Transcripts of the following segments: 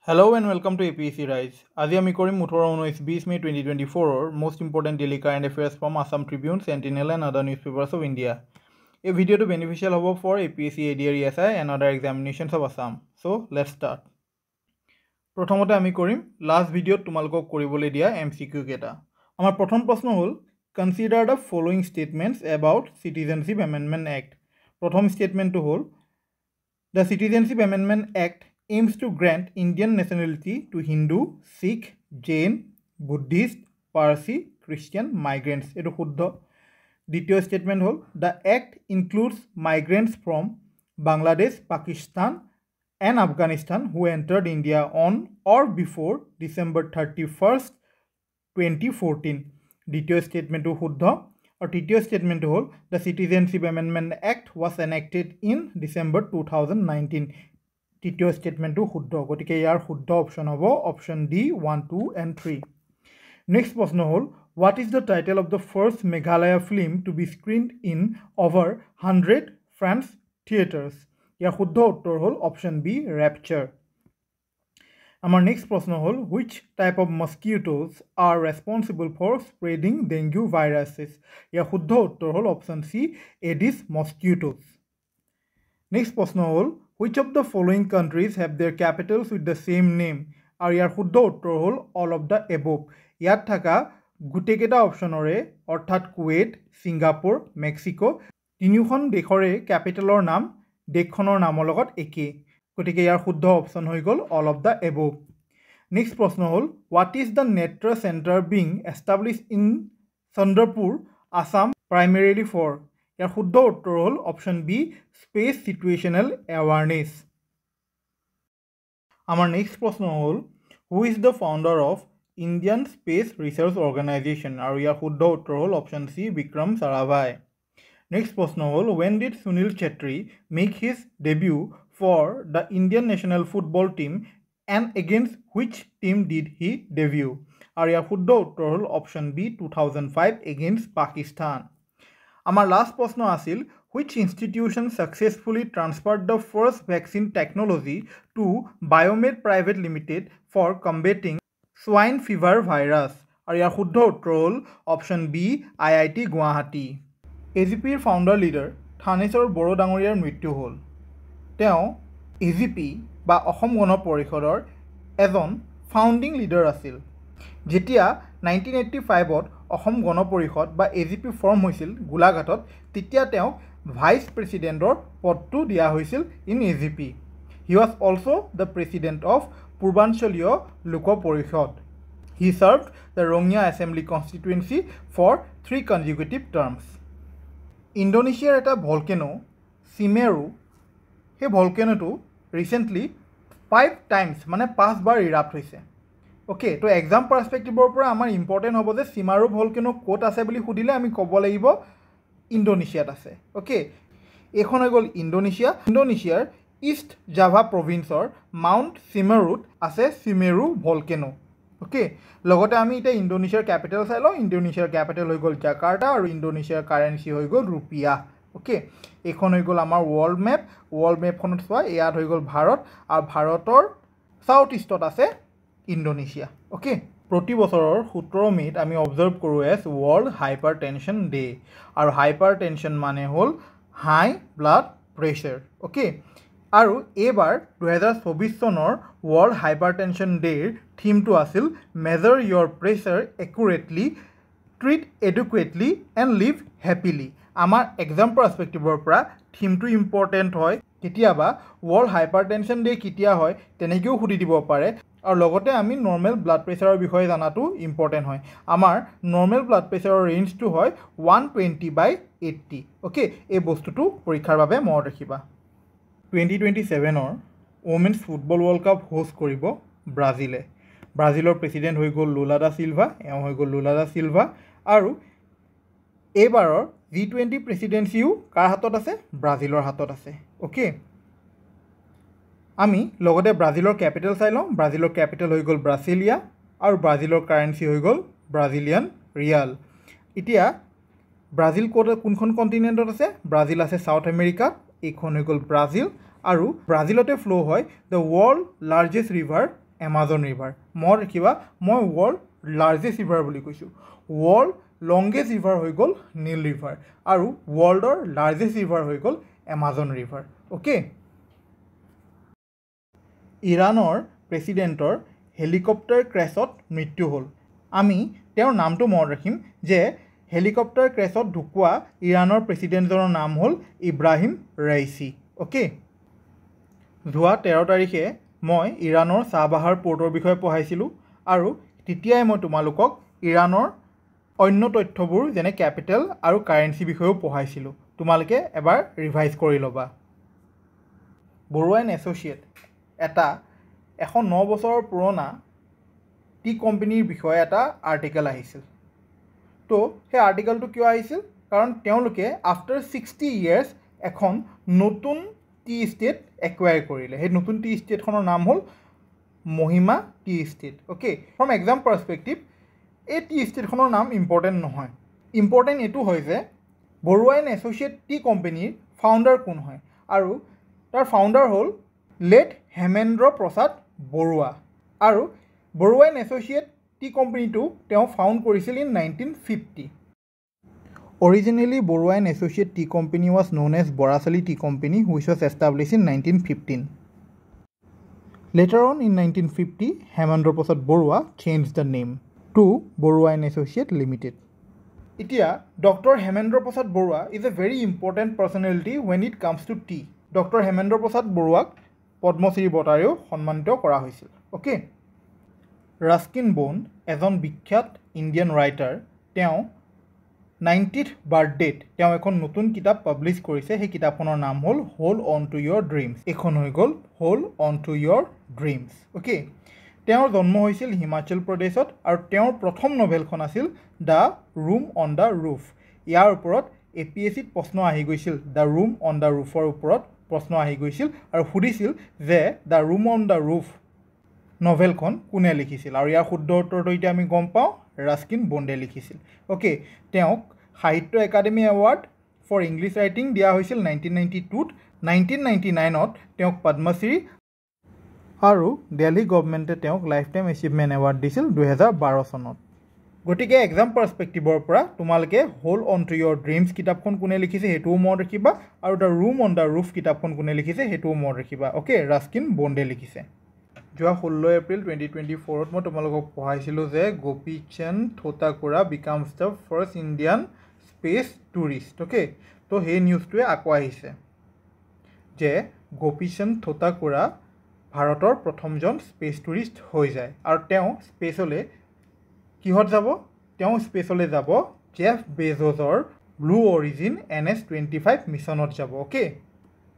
Hello and welcome to APSC Rise. আজি আমি কৰিম 18-19-20 May 2024 most important daily current affairs from Assam Tribune, Sentinel and other newspapers of India. এই ভিডিওটো beneficial হ'ব for APSC ADR ESI and other examinations of Assam. So let's start. প্ৰথমতে আমি কৰিম last ভিডিওত তোমালোকক কৰিবলৈ দিয়া MCQ কেটা। আমাৰ প্ৰথম প্ৰশ্ন হ'ল consider the following statements about Citizenship Amendment Act. প্ৰথম স্টেটমেন্টটো হ'ল The Citizenship Amendment Act aims to grant Indian nationality to Hindu, Sikh, Jain, Buddhist, Parsi, Christian migrants. Etu shuddha. Ditiyo statement hol the act includes migrants from Bangladesh, Pakistan and Afghanistan who entered India on or before December 31st, 2014. Ditiyo statement to shuddha. Or titiyo statement hol the Citizenship Amendment Act was enacted in December 2019. তৃতীয় স্টেটমেন্টটো শুদ্ধ গতিকে ইয়াৰ শুদ্ধ option হ'ব option D 1 2 and 3 next প্ৰশ্ন হ'ল what is the title of the first Meghalaya film to be screened in over 100 France theaters ইয়াৰ শুদ্ধ উত্তৰ হ'ল অপশন বি Rapture আমাৰ নেক্সট প্ৰশ্ন হ'ল which type of mosquitoes are responsible for spreading dengue viruses ইয়াৰ শুদ্ধ উত্তৰ হ'ল অপশন সি Aedes mosquitoes next প্ৰশ্ন হ'ল Which of the following countries have their capitals with the same name? আৰু ইয়াৰ শুদ্ধ উত্তৰ হ'ল all of the above. ইয়াত থকা গুটেকেটা অপচনৰে অৰ্থাৎ কুৱেইট, ছিংগাপুৰ, মেক্সিকো তিনিখন দেশৰে ক্যাপিটেলৰ নাম দেশখনৰ নামৰ লগত একেই। গতিকে ইয়াৰ শুদ্ধ অপচন হৈ গ'ল all of the above. Next প্ৰশ্ন হ'ল what is the Netra Center being established in Chandrapur, Assam primarily for? ইয়াৰ শুদ্ধ উত্তৰ হ'ল অপশন বি স্পেস সিচুয়েশনাল অ্যাওয়াৰনেস আমাৰ নেক্সট প্ৰশ্ন হ'ল who is the founder of Indian Space Research Organization আৰু ইয়াৰ শুদ্ধ উত্তৰ হ'ল অপশন সি বিক্ৰম সাৰাভাই নেক্সট প্ৰশ্ন হ'ল when did Sunil Chetri make his debut for the Indian national football team and against which team did he debut আৰু ইয়াৰ শুদ্ধ উত্তৰ হ'ল অপশন বি 2005 against Pakistan আমাৰ লাষ্ট প্ৰশ্ন আছিল which institution successfully transferred the first vaccine technology to Biomed Private Limited for combating swine fever virus আৰু ইয়াৰ শুদ্ধ উত্তৰ হ'ল অপশন বি IIT গুৱাহাটী AGPৰ ফাউণ্ডাৰ লিডাৰ থানেশ্বৰ বড়ো ডাঙৰীয়াৰ মৃত্যু হ'ল তেওঁ AGP বা অসম গণ পৰিষদৰ এজন ফাউণ্ডিং লিডাৰ আছিল যেতিয়া 1985ত অসম গণ পৰিষদ বা AGP ফৰ্ম হৈছিল গোলাঘাটত তেতিয়া তেওঁ ভাইস প্ৰেসিডেন্টৰ পদটো দিয়া হৈছিল in AGP he was also the president of Purbanchaliya Lok Parishad he served the Rangia assembly constituency for 3 consecutive terms ইণ্ডোনেছিয়াৰ এটা ভলকেনো সিমেৰু সেই ভলকেনোটো ৰিসেন্টলি 5 টাইমছ মানে 5 বাৰ ইৰাপ্ট হৈছে ওকে তো এক্সাম পাৰ্সপেক্টিভৰ পৰা আমাৰ ইম্পৰ্টেন্ট হ'ব যে সিমাৰু ভলকেনো কোট আছে বুলি সুধিলে আমি ক'ব লাগিব ইণ্ডোনেছিয়াত আছে ওকে এখন হৈ গ'ল ইণ্ডোনেছিয়াৰ ইষ্ট জাভা প্ৰভিন্সৰ মাউণ্ট সিমেৰুত আছে সিমেৰু ভলকেনো ওকে লগতে আমি এটা ইণ্ডোনেছিয়াৰ ক্যাপিটেল চাই লওঁ ইণ্ডোনেছিয়াৰ ক্যাপিটেল হৈ গ'ল জাকাৰ্টা আৰু ইণ্ডোনেছিয়াৰ কাৰেন্সি হৈ গ'ল ৰুপিয়া ওকে এখন হৈ গ'ল আমাৰ ৱৰ্ল্ড মেপখনত চোৱা ইয়াত হৈ গ'ল ভাৰত আৰু ভাৰতৰ সাউথ ইষ্টত আছে ইণ্ডোনেছিয়া ওকে প্ৰতি বছৰৰ 17 মেত আমি অবজাৰ্ভ কৰোঁ এজ ৱৰ্ল্ড হাইপাৰটেনশন ডে আৰু হাইপাৰটেনশন মানে হ'ল হাই ব্লাড প্ৰেছাৰ ওকে আৰু এবাৰ 2024 চনৰ ৱৰ্ল্ড হাইপাৰটেনশন ডেৰ থিমটো আছিল measure your pressure accurately treat adequately and live happily আমাৰ এক্সাম পাৰ্সপেক্টিভৰ পৰা থিমটো ইম্পৰ্টেণ্ট হয় কেতিয়াবা ৱৰ্ল্ড হাইপাৰটেনশন ডে কেতিয়া হয় তেনেকৈও সুধি দিব পাৰে আৰু লগতে আমি নৰ্মেল ব্লাড প্ৰেছাৰৰ বিষয়ে জানাটো ইম্পৰ্টেণ্ট হয় আমাৰ নৰ্মেল ব্লাড প্ৰেছাৰৰ ৰেঞ্জটো হয় 120/80 ওকে এই বস্তুটো পৰীক্ষাৰ বাবে মনত ৰাখিবা 2027ৰ women's football world cup host কৰিব ব্ৰাজিলৰ প্ৰেসিডেন্ট হৈ গ'ল লুলা দা সিলভা আৰু এইবাৰৰ G20 প্ৰেসিডেন্সিও কাৰ হাতত আছে ব্ৰাজিলৰ হাতত আছে ওকে আমি লগতে ব্ৰাজিলৰ ক্যাপিটেল চাই লওঁ ব্ৰাজিলৰ ক্যাপিটেল হৈ গ'ল ব্ৰাসিলিয়া আৰু ব্ৰাজিলৰ কাৰেন্সি হৈ গ'ল ব্ৰাজিলিয়ান ৰিয়াল এতিয়া ব্ৰাজিল কোনখন কন্টিনেন্টত আছে ব্ৰাজিল আছে সাউথ আমেৰিকাত এইখন হৈ গ'ল ব্ৰাজিল আৰু ব্ৰাজিলতে ফ্লো হয় the world largest river Amazon river মই দেখিবা মই ৱৰ্ল্ড লাৰ্জেষ্ট ৰিভাৰ বুলি কৈছোঁ ৱৰ্ল্ড লংগেষ্ট ৰিভাৰ হৈ গ'ল নীল ৰিভাৰ আৰু ৱৰ্ল্ডৰ লাৰ্জেষ্ট ৰিভাৰ হৈ গ'ল এমাজন ৰিভাৰ অ'কে ইৰাণৰ প্ৰেছিডেণ্টৰ হেলিকপ্টাৰ ক্ৰেছত মৃত্যু হ'ল আমি তেওঁৰ নামটো মনত ৰাখিম যে হেলিকপ্টাৰ ক্ৰেছত ঢুকুৱা ইৰাণৰ প্ৰেছিডেণ্টজনৰ নাম হ'ল ইব্ৰাহিম ৰাইচি অ'কে যোৱা 13 তাৰিখে মই ইৰাণৰ চাহবাহাৰ পৰ্টৰ বিষয়ে পঢ়াইছিলোঁ আৰু তেতিয়াই মই তোমালোকক ইৰাণৰ অন্য তথ্যবোৰ যেনে কেপিটেল আৰু কাৰেঞ্চি বিষয়েও পঢ়াইছিলোঁ তোমালোকে এবাৰ ৰিভাইজ কৰি ল'বা বৰুৱা এণ্ড এছ'চিয়েট এটা 109 বছৰৰ পুৰণা টি কোম্পানীৰ বিষয়ে এটা আৰ্টিকেল আহিছিল তো সেই আৰ্টিকেলটো কিয় আহিছিল কাৰণ তেওঁলোকে আফটাৰ 60 ইয়াৰ্ছ এখন নতুন টি ষ্টেট একুৱায়াৰ কৰিলে সেই নতুন টি ষ্টেটখনৰ নাম হ'ল মহিমা T state okay from exam perspective এই টি ষ্টেটখনৰ নাম ইম্পৰ্টেণ্ট নহয় ইম্পৰ্টেণ্ট এইটো হয় যে বৰুৱা এণ্ড এছ'চিয়েট টি কোম্পানীৰ ফাউণ্ডাৰ কোন হয় আৰু তাৰ ফাউণ্ডাৰ হ'ল লেট হেমেন্দ্ৰ প্ৰসাদ বৰুৱা আৰু বৰুৱা এণ্ড এছ'চিয়েট টি কোম্পানীটো তেওঁ ফাউণ্ড কৰিছিল in 1950 Originally, Borua and Associate Tea Company was known as Borasali Tea Company, which was established in 1915. Later on, in 1950, Hemendra Prasad Borua changed the name to Borua and Associate Limited. Itia, Dr. Hemendra Prasad Borua is a very important personality when it comes to tea. Dr. Hemendra Prasad Borua Padma Shri Botareo Honmanito Kora Hoisil. Okay. Ruskin Bond, এজন বিখ্যাত Indian writer তেওঁ 90th বাৰ্থডেত তেওঁ এখন নতুন কিতাপ publish কৰিছে সেই কিতাপখনৰ নাম হ'ল hold on to your dreams এখন হৈ গ'ল hold on to your dreams okay তেওঁৰ জন্ম হৈছিল হিমাচল প্ৰদেশত আৰু তেওঁৰ প্ৰথম নভেলখন আছিল the room on the roof ইয়াৰ ওপৰত APSCত প্ৰশ্ন আহি গৈছিল দ্য ৰুম অন দ্য ৰুফৰ ওপৰত প্ৰশ্ন আহি গৈছিল আৰু সুধিছিল যে the room on the roof নভেলখন কোনে লিখিছিল আৰু ইয়াৰ শুদ্ধ উত্তৰটো এতিয়া আমি গম পাওঁ ৰাস্কিন বণ্ডে লিখিছিল অ'কে তেওঁক Sahitya Akademi award for English writing দিয়া হৈছিল 1992ত 1999ত তেওঁক পদ্মশ্ৰী আৰু দিল্লী গভৰ্ণমেণ্টে তেওঁক লাইফ টাইম এচিভমেণ্ট এৱাৰ্ড দিছিল 2012 চনত গতিকে এক্সাম পাৰ্চপেক্টিভৰ পৰা তোমালোকে hold on to your dreams কিতাপখন কোনে লিখিছে সেইটোও মনত ৰাখিবা আৰু the room on the roof কিতাপখন কোনে লিখিছে সেইটোও মনত ৰাখিবা অ'কে ৰাস্কিন বণ্ডে লিখিছে যোৱা 16 এপ্ৰিল 2024ত মই তোমালোকক পঢ়াইছিলোঁ যে Gopi Chand Thotakura becomes the first Indian space tourist okay তো সেই নিউজটোৱে আকৌ আহিছে যে গোপী চন্দ থোটাকুৰা ভাৰতৰ প্ৰথমজন স্পেচ টুৰিষ্ট হৈ যায় আৰু তেওঁ স্পেচলৈ কিহত যাব তেওঁ স্পেচলৈ যাব জেফ বেজোছৰ ব্লু অৰিজিন NS-25 মিছনত যাব অ'কে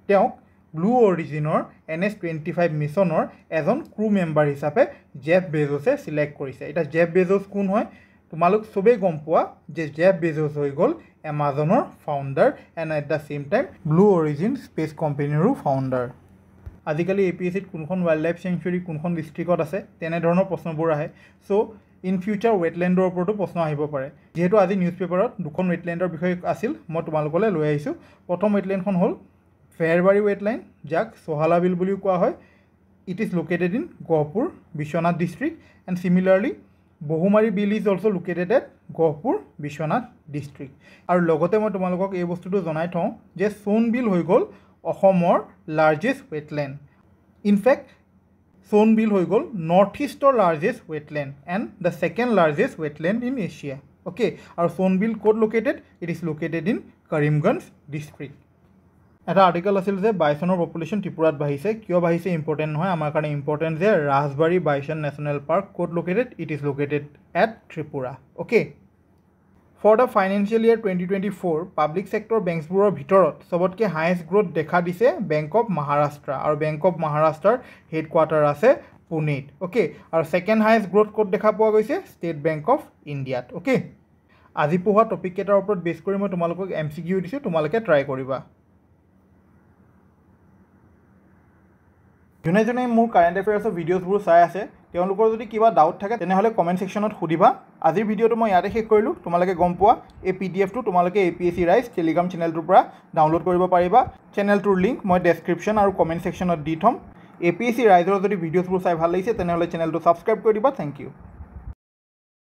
তেওঁক ব্লু অৰিজিনৰ NS-25 মিছনৰ এজন ক্ৰু মেম্বাৰ হিচাপে জেফ বেজোছে চিলেক্ট কৰিছে এতিয়া জেফ বেজোছ কোন হয় তোমালোক চবেই গম পোৱা যে জেফ বেজোছ হৈ গ'ল এমাজনৰ founder and at the same time Blue Origin space কোম্পানীৰো ফাউণ্ডাৰ আজিকালি APSCত কোনখন ৱাইল্ড লাইফ চেংচুৰী কোনখন ডিষ্ট্ৰিক্টত আছে তেনেধৰণৰ প্ৰশ্নবোৰ আহে চ' ইন ফিউচাৰ ৱেটলেণ্ডৰ ওপৰতো প্ৰশ্ন আহিব পাৰে যিহেতু আজি নিউজ পেপাৰত দুখন ৱেটলেণ্ডৰ বিষয়ে আছিল মই তোমালোকলৈ লৈ আহিছোঁ প্ৰথম ৱেটলেণ্ডখন হ'ল ফেয়াৰবাৰী ৱেটলেণ্ড যাক চহালা বিল বুলিও কোৱা হয় it is located in Gohpur Biswanath district and similarly Bahumari beel is also' located at Gohpur Biswanath district আৰু লগতে মই তোমালোকক এই বস্তুটো জনাই থওঁ যে সোণ বিল হৈ গ'ল অসমৰ লাৰ্জেষ্ট ৱেটলেণ্ড ইনফেক্ট সোণ বিল হৈ গ'ল নৰ্থ ইষ্টৰ largest wetland and the second largest wetland in Asia okay আৰু সোণ বিল ক'ত located it is located in Karimganj district এটা আৰ্টিকেল আছিল যে বাইচনৰ পপুলেশ্যন ত্ৰিপুৰাত বাঢ়িছে কিয় বাঢ়িছে ইম্পৰ্টেণ্ট নহয় আমাৰ কাৰণে ইম্পৰ্টেণ্ট যে ৰাজবাৰী বাইচন নেশ্যনেল পাৰ্ক ক'ত located it is located at Tripura okay for the financial year 2024 public sector বেংকছবোৰৰ ভিতৰত চবতকৈ হায়েষ্ট গ্ৰ'থ দেখা দিছে বেংক অফ মহাৰাষ্ট্ৰ আৰু বেংক অফ মহাৰাষ্ট্ৰৰ হেডকোৱাৰ্টাৰ আছে পুনেত অ'কে আৰু ছেকেণ্ড হায়েষ্ট গ্ৰ'থ ক'ত দেখা পোৱা গৈছে ষ্টেট বেংক অফ ইণ্ডিয়াত অ'কে আজি পঢ়োৱা টপিক কেইটাৰ ওপৰত বেছ কৰি মই তোমালোকক MCQ দিছোঁ তোমালোকে ট্ৰাই কৰিবা যোনে যোনে মোৰ কাৰেণ্ট এফেয়াৰ্ছৰ ভিডিঅ'ছবোৰ চাই আছে তেওঁলোকৰ যদি কিবা ডাউট থাকে তেনেহ'লে কমেণ্ট ছেকশ্যনত সুধিবা আজিৰ ভিডিঅ'টো মই ইয়াতে শেষ কৰিলোঁ তোমালোকে গম পোৱা এই PDFটো তোমালোকে APSC ৰাইজ টেলিগ্ৰাম চেনেলটোৰ পৰা ডাউনলোড কৰিব পাৰিবা চেনেলটোৰ লিংক মই ডেছক্ৰিপশ্যন আৰু কমেণ্ট ছেকশ্যনত দি থ'ম APSC ৰাইজৰ যদি ভিডিঅ'ছবোৰ চাই ভাল লাগিছে তেনেহ'লে চেনেলটো ছাবস্ক্ৰাইব কৰি দিবা। Thank U.